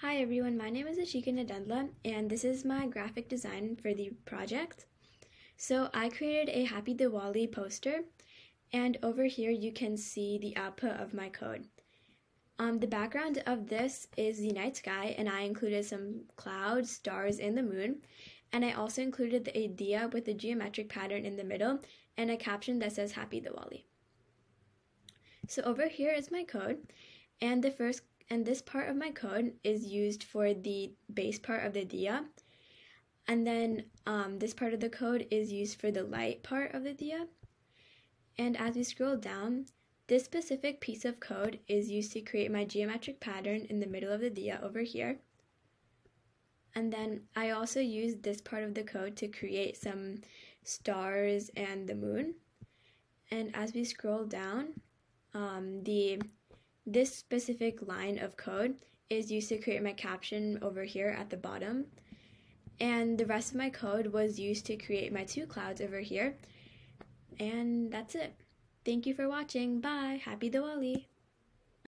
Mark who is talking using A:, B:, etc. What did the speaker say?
A: Hi everyone, my name is Ashika Nadendla, and this is my graphic design for the project. So I created a Happy Diwali poster, and over here you can see the output of my code. The background of this is the night sky, and I included some clouds, stars, and the moon. And I also included the idea with the geometric pattern in the middle and a caption that says Happy Diwali. So over here is my code, and this part of my code is used for the base part of the diya, and then this part of the code is used for the light part of the diya. And as we scroll down, this specific piece of code is used to create my geometric pattern in the middle of the diya over here. And then I also used this part of the code to create some stars and the moon. And as we scroll down, this specific line of code is used to create my caption over here at the bottom. And the rest of my code was used to create my two clouds over here. And that's it. Thank you for watching. Bye. Happy Diwali.